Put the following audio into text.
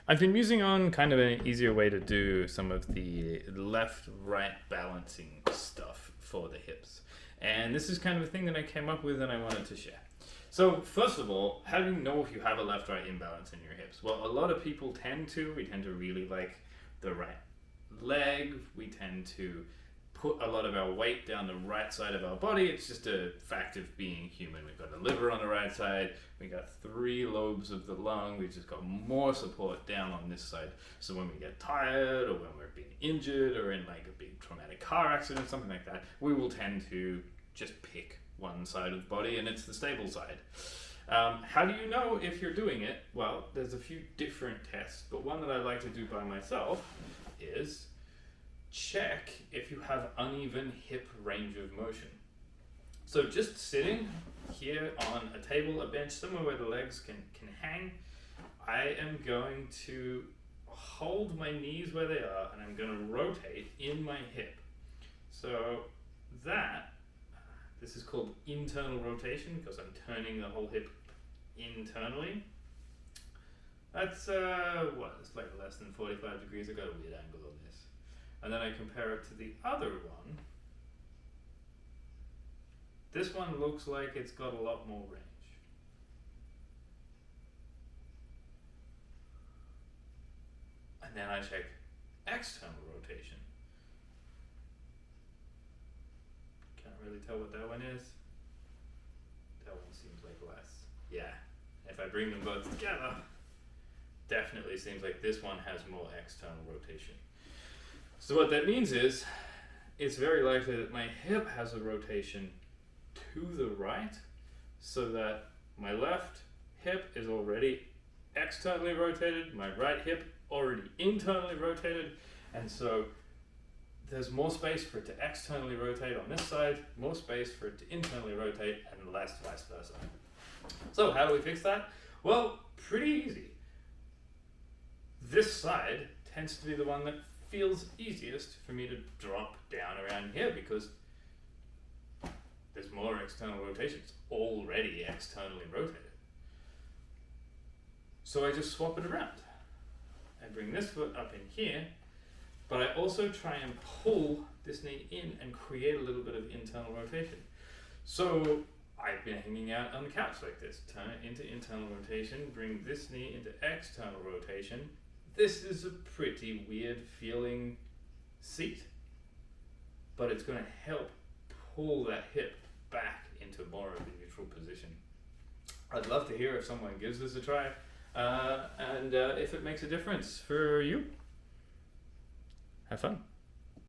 I've been musing on kind of an easier way to do some of the left-right balancing stuff for the hips. And this is kind of a thing that I came up with and I wanted to share. So first of all, how do you know if you have a left-right imbalance in your hips? Well, a lot of people we tend to really like the right leg. We tend to put a lot of our weight down the right side of our body. It's just a fact of being human. We've got the liver on the right side. We got 3 lobes of the lung. We've just got more support down on this side. So when we get tired or when we're being injured or in like a big traumatic car accident, something like that, we will tend to just pick one side of the body and it's the stable side. How do you know if you're doing it? Well, there's a few different tests, but one that I like to do by myself is check if you have uneven hip range of motion. So just sitting here on a table, a bench, somewhere where the legs can hang, I am going to hold my knees where they are and I'm going to rotate in my hip. So this is called internal rotation because I'm turning the whole hip internally. That's it's like less than 45 degrees. I got a weird angle on this. And then I compare it to the other one. This one looks like it's got a lot more range. And then I check external rotation. Can't really tell what that one is. That one seems like less. Yeah, if I bring them both together, definitely seems like this one has more external rotation. So what that means is, it's very likely that my hip has a rotation to the right, so that my left hip is already externally rotated, my right hip already internally rotated, and so there's more space for it to externally rotate on this side, more space for it to internally rotate, and less vice versa. So how do we fix that? Well, pretty easy. This side tends to be the one that feels easiest for me to drop down around here because there's more external rotation. It's already externally rotated. So I just swap it around. I bring this foot up in here, but I also try and pull this knee in and create a little bit of internal rotation. So I've been hanging out on the couch like this. Turn it into internal rotation, bring this knee into external rotation. This is a pretty weird feeling seat, but it's going to help pull that hip back into more of a neutral position. I'd love to hear if someone gives this a try, and if it makes a difference for you. Have fun.